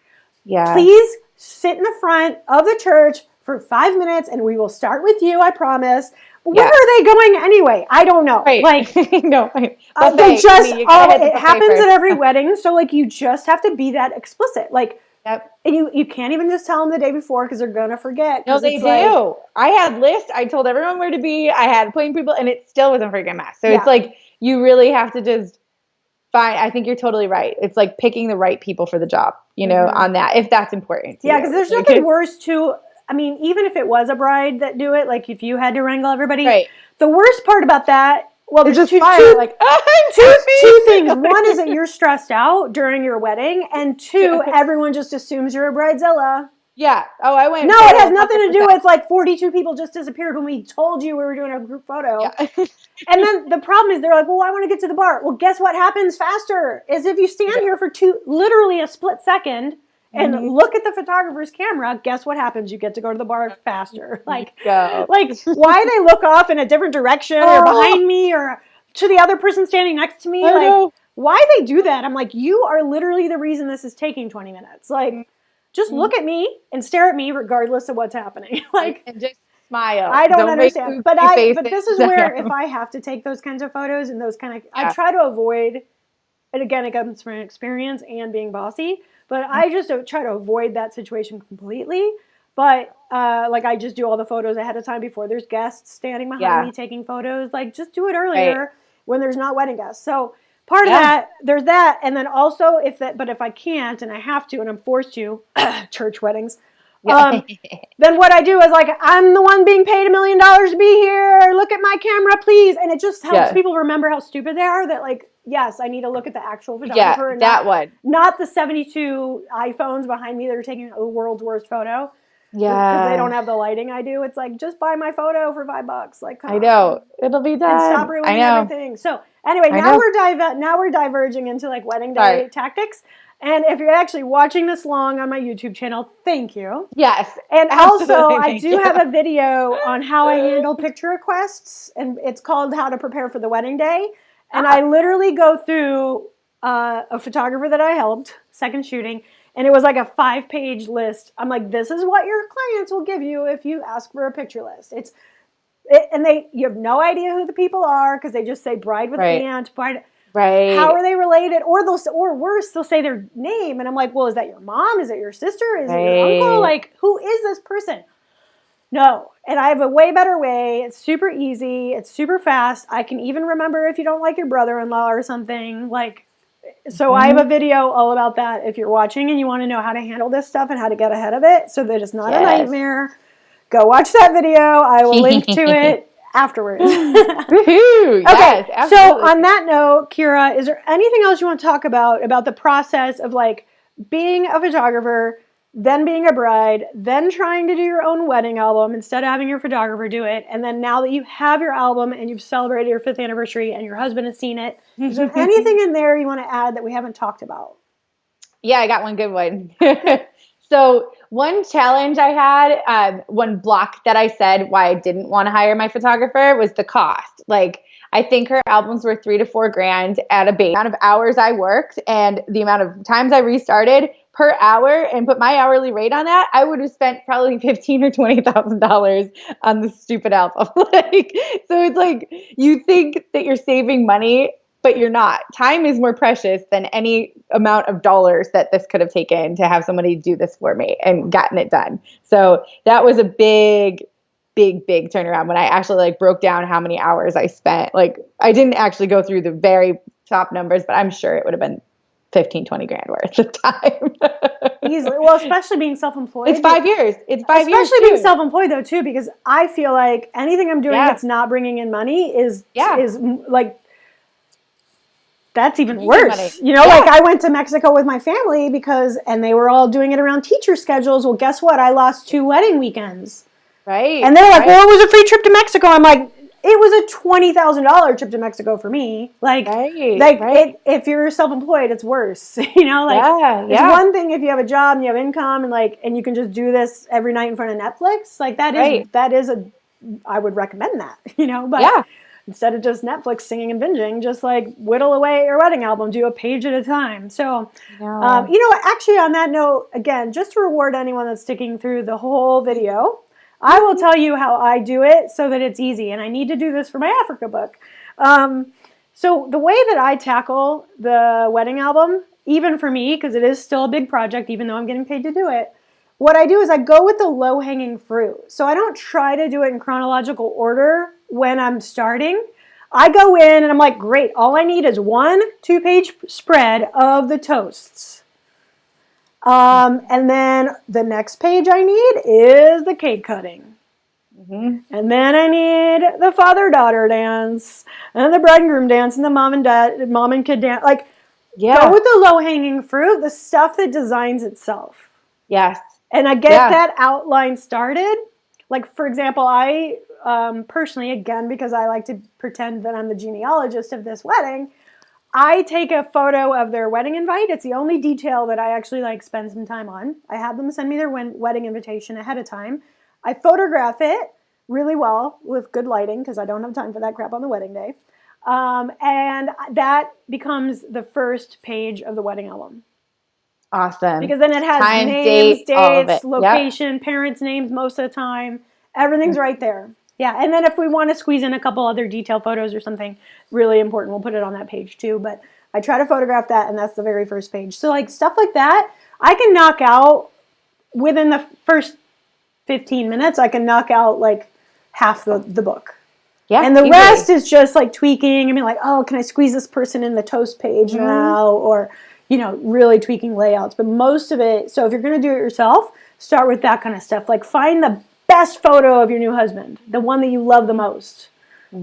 A: Yeah. Please sit in the front of the church for 5 minutes, and we will start with you. I promise. Where are they going anyway? I don't know. Like, no, they just, it happens at every wedding. So, like, you just have to be that explicit. Like, and you can't even just tell them the day before, because they're going to forget.
B: No, they do. Like, I had lists. I told everyone where to be. I had appointing people, and it still was a freaking mess. So it's like, you really have to just find, I think you're totally right. It's like picking the right people for the job, you know, on that, if that's important.
A: Yeah, because there's nothing worse to, I mean, even if it was a bride that do it, like if you had to wrangle everybody, the worst part about that, well, there's two things. One is that you're stressed out during your wedding, and two, everyone just assumes you're a bridezilla.
B: Yeah. Oh, I went.
A: No, it has nothing to do with like 42 people just disappeared when we told you we were doing a group photo. Yeah. And then the problem is they're like, well, I want to get to the bar. Well, guess what happens faster is if you stand here for literally a split second, and look at the photographer's camera, guess what happens? You get to go to the bar faster. Like why they look off in a different direction or behind me or to the other person standing next to me. Why they do that? I'm like, you are literally the reason this is taking 20 minutes. Like, just look at me and stare at me regardless of what's happening. Like,
B: and just smile.
A: I don't understand. But this is where if I have to take those kinds of photos and those kind of, I try to avoid, and again, it comes from experience and being bossy, but I just try to avoid that situation completely. But like I just do all the photos ahead of time before there's guests standing behind me taking photos. Like just do it earlier when there's not wedding guests. So part of that, there's that. And then also but if I can't and I have to and I'm forced to, church weddings, then what I do is like, I'm the one being paid $1 million to be here. Look at my camera, please. And it just helps people remember how stupid they are that like, yes, I need to look at the actual photographer. And not the 72 iPhones behind me that are taking the world's worst photo. Yeah. Because they don't have the lighting I do. It's like, just buy my photo for $5. Like, come on.
B: It'll be done.
A: And stop ruining everything. So anyway, now we're diverging into like wedding day tactics. And if you're actually watching this long on my YouTube channel, thank you.
B: Yes.
A: And also, I do have a video on how I handle picture requests, and it's called How to Prepare for the Wedding Day. And I literally go through a photographer that I helped, second shooting, and it was like a 5-page list. I'm like, this is what your clients will give you if you ask for a picture list. You have no idea who the people are because they just say bride with aunt, bride. Right. How are they related? Or worse, they'll say their name. And I'm like, well, is that your mom? Is it your sister? Is it your uncle? Like, who is this person? No. And I have a way better way. It's super easy. It's super fast. I can even remember if you don't like your brother-in-law or something. Like, so I have a video all about that. If you're watching and you want to know how to handle this stuff and how to get ahead of it so that it's not a nightmare, go watch that video. I will link to it afterwards.
B: Woohoo!
A: Okay, so on that note, Kiera, is there anything else you want to talk about the process of like being a photographer, then being a bride, then trying to do your own wedding album instead of having your photographer do it, and then now that you have your album and you've celebrated your 5th anniversary and your husband has seen it, is there anything in there you want to add that we haven't talked about?
B: Yeah, I got one good one. So one challenge I had, one block that I said why I didn't want to hire my photographer was the cost. Like, I think her albums were $3,000 to $4,000 at a base. The amount of hours I worked and the amount of times I restarted per hour and put my hourly rate on that, I would have spent probably $15,000 or $20,000 on this stupid album. So it's like, you think that you're saving money, but you're not. Time is more precious than any amount of dollars that this could have taken to have somebody do this for me and gotten it done. So that was a big turnaround when I actually like broke down how many hours I spent. Like, I didn't actually go through the very top numbers, but I'm sure it would have been 15, 20 grand worth of time.
A: Easily. Well, especially being self-employed.
B: It's 5 years. It's 5 years.
A: Especially being self-employed though too, because I feel like anything I'm doing that's not bringing in money is like, that's even worse. You know, like I went to Mexico with my family and they were all doing it around teacher schedules. Well, guess what? I lost 2 wedding weekends. Right. And they're like, well, it was a free trip to Mexico. I'm like, it was a $20,000 trip to Mexico for me. Like, if you're self-employed, it's worse. You know, like it's one thing if you have a job and you have income and you can just do this every night in front of Netflix. Like that is I would recommend that, you know, but instead of just Netflix singing and binging, just like whittle away at your wedding album, do a page at a time. So, you know, actually on that note, again, just to reward anyone that's sticking through the whole video, I will tell you how I do it so that it's easy. And I need to do this for my Africa book. So the way that I tackle the wedding album, even for me, because it is still a big project, even though I'm getting paid to do it, what I do is I go with the low-hanging fruit. So I don't try to do it in chronological order when I'm starting. I go in and I'm like, great, all I need is 1 2-page spread of the toasts. And then the next page I need is the cake cutting. Mm-hmm. And then I need the father-daughter dance and the bride and groom dance and the mom and kid dance. Like, go with the low-hanging fruit, the stuff that designs itself. Yes. And I get that outline started. Like, for example, I personally, again, because I like to pretend that I'm the genealogist of this wedding, I take a photo of their wedding invite. It's the only detail that I actually like spend some time on. I have them send me their wedding invitation ahead of time. I photograph it really well with good lighting because I don't have time for that crap on the wedding day. And that becomes the first page of the wedding album.
B: Awesome.
A: Because then it has
B: time,
A: names,
B: date, all of
A: dates,
B: it.
A: location,
B: Yep.
A: parents' names most of the time. Everything's right there. Yeah, and then if we want to squeeze in a couple other detail photos or something really important, we'll put it on that page too. But I try to photograph that, and that's the very first page. So like stuff like that, I can knock out within the first 15 minutes. I can knock out like half the book. Yeah, and the easily. Rest is just like tweaking. I mean, like, oh, can I squeeze this person in the toast page now? Or, you know, really tweaking layouts. But most of it, so if you're going to do it yourself, start with that kind of stuff. Like find the best photo of your new husband, the one that you love the most.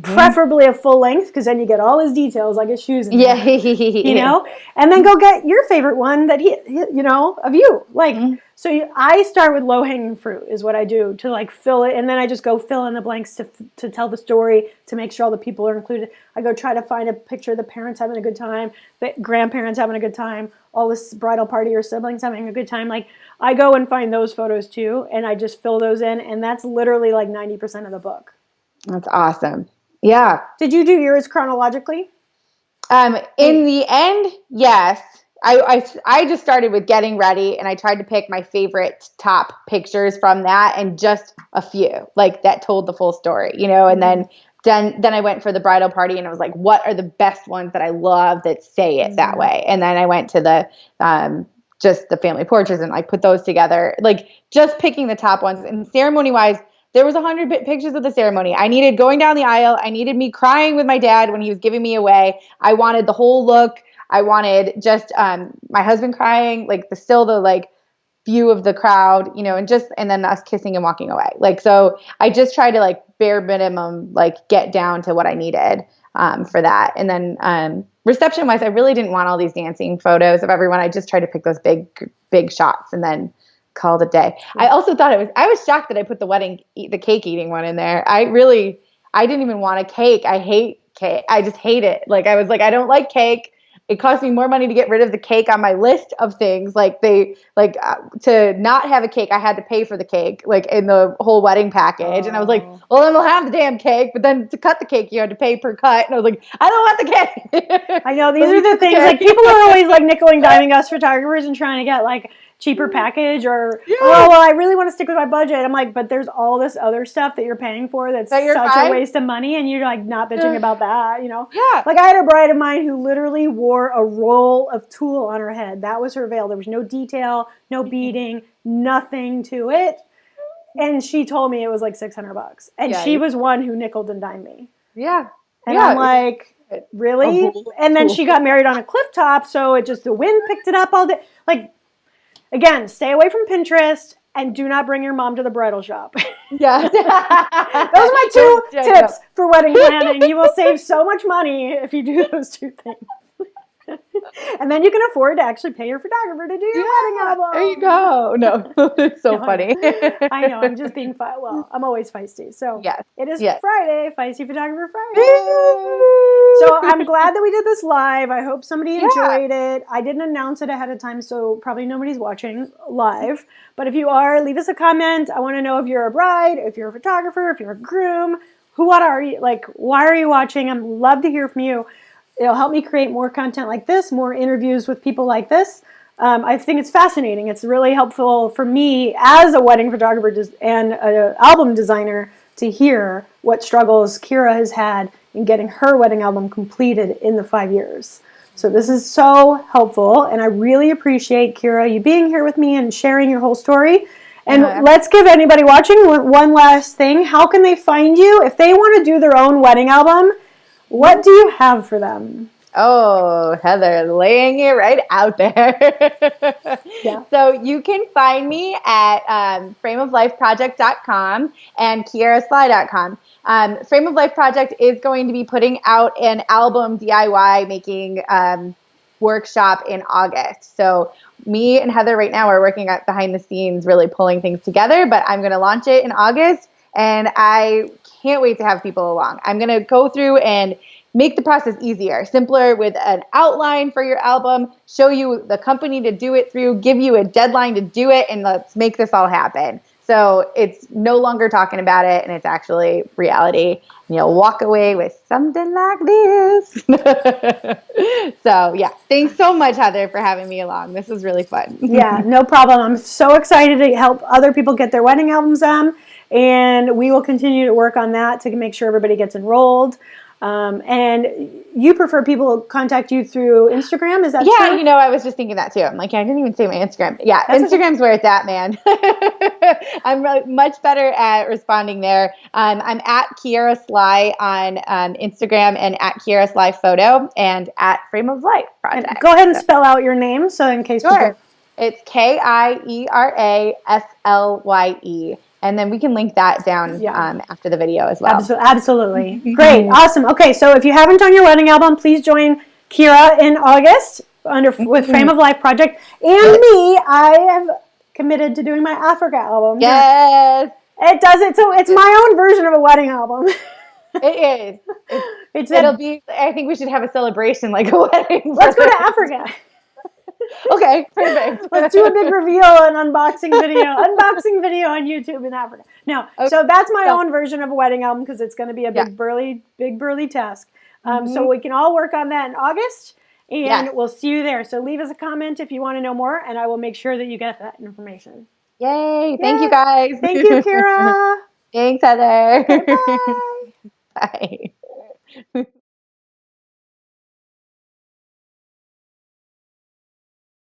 A: Preferably a full length, because then you get all his details, like his shoes and you know, and then go get your favorite one that he you know, of you. Like, so I start with low hanging fruit is what I do to like fill it, and then I just go fill in the blanks to tell the story, to make sure all the people are included. I go try to find a picture of the parents having a good time, the grandparents having a good time, all this bridal party or siblings having a good time. Like I go and find those photos too, and I just fill those in, and that's literally like 90% of the book.
B: That's awesome. Yeah.
A: Did you do yours chronologically?
B: In the end, yes. I just started with getting ready, and I tried to pick my favorite top pictures from that, and just a few like that told the full story, you know. And then I went for the bridal party, and I was like, what are the best ones that I love that say it that way? And then I went to the just the family portraits, and I put those together, like just picking the top ones. And ceremony wise, there was 100 pictures of the ceremony. I needed going down the aisle. I needed me crying with my dad when he was giving me away. I wanted the whole look. I wanted just my husband crying, like the like view of the crowd, you know, and then us kissing and walking away. Like, so I just tried to like bare minimum, like get down to what I needed for that. And then reception wise, I really didn't want all these dancing photos of everyone. I just tried to pick those big shots and then called a day. I also thought I was shocked that I put the cake eating one in there. I didn't even want a cake. I hate cake. I just hate it. Like I was like, I don't like cake. It cost me more money to get rid of the cake on my list of things. Like to not have a cake, I had to pay for the cake, like in the whole wedding package. And I was like, well, then we'll have the damn cake. But then to cut the cake, you had to pay per cut. And I was like, I don't want the cake.
A: I know, these are the things, like people are always like nickel and diming us photographers and trying to get like cheaper package or, oh, well, I really want to stick with my budget. I'm like, but there's all this other stuff that you're paying for that's such a waste of money, and you're like not bitching about that, you know?
B: Yeah.
A: Like I had a bride of mine who literally wore a roll of tulle on her head. That was her veil. There was no detail, no beading, nothing to it. And she told me it was like $600. And she was one who nickeled and dimed me.
B: Yeah.
A: And I'm like, really? And then she got married on a cliff top, so the wind picked it up all day. Like, again, stay away from Pinterest and do not bring your mom to the bridal shop.
B: Yeah.
A: Those are my two tips for wedding planning. You will save so much money if you do those two things. And then you can afford to actually pay your photographer to do your wedding album.
B: There you go. No, it's so funny.
A: I know. I'm just being well, I'm always feisty. So it is Friday, Feisty Photographer Friday. So I'm glad that we did this live. I hope somebody enjoyed it. I didn't announce it ahead of time, so probably nobody's watching live. But if you are, leave us a comment. I want to know if you're a bride, if you're a photographer, if you're a groom. What are you? Like, why are you watching? I'd love to hear from you. It'll help me create more content like this, more interviews with people like this. I think it's fascinating. It's really helpful for me as a wedding photographer and an album designer to hear what struggles Kiera has had in getting her wedding album completed in the 5 years. So this is so helpful, and I really appreciate, Kiera, you being here with me and sharing your whole story. And let's give anybody watching one last thing. How can they find you? If they want to do their own wedding album, what do you have for them?
B: Oh, Heather, laying it right out there. So you can find me at frameoflifeproject.com and KieraSlye.com. Frame of Life Project is going to be putting out an album DIY making workshop in August. So me and Heather right now are working at behind the scenes, really pulling things together, but I'm going to launch it in August, and I can't wait to have people along. I'm going to go through and make the process easier, simpler, with an outline for your album, show you the company to do it through, give you a deadline to do it, and let's make this all happen. So it's no longer talking about it, and it's actually reality. And you'll walk away with something like this. So yeah, thanks so much, Heather, for having me along. This was really fun.
A: Yeah, no problem. I'm so excited to help other people get their wedding albums done, and we will continue to work on that to make sure everybody gets enrolled. And you prefer people contact you through Instagram? Is that true?
B: Yeah, I was just thinking that too. I'm like, I didn't even say my Instagram. Yeah,
A: That's
B: Instagram's where it's at, man. I'm much better at responding there. I'm at Kiera Slye on Instagram, and at Kiera Slye Photo, and at Frame of Life Project.
A: And go ahead and spell out your name, so in case people...
B: It's KIERASLYE. And then we can link that down after the video as well.
A: Absolutely. Great. Awesome. Okay, so if you haven't done your wedding album, please join Kiera in August with Frame of Life Project. And me, I have committed to doing my Africa album.
B: Yes.
A: It does it. So it's my own version of a wedding album.
B: It is. It'll be, I think we should have a celebration like a wedding.
A: Let's go to Africa.
B: Okay, perfect.
A: Let's do a big reveal and unboxing video on YouTube in Africa. No, okay. So that's my own version of a wedding album, because it's going to be a big burly task. So we can all work on that in August, and we'll see you there. So leave us a comment if you want to know more, and I will make sure that you get that information.
B: Yay! Thank you, guys.
A: Thank you, Kiera.
B: Thanks, Heather.
A: Okay, bye.
B: Bye.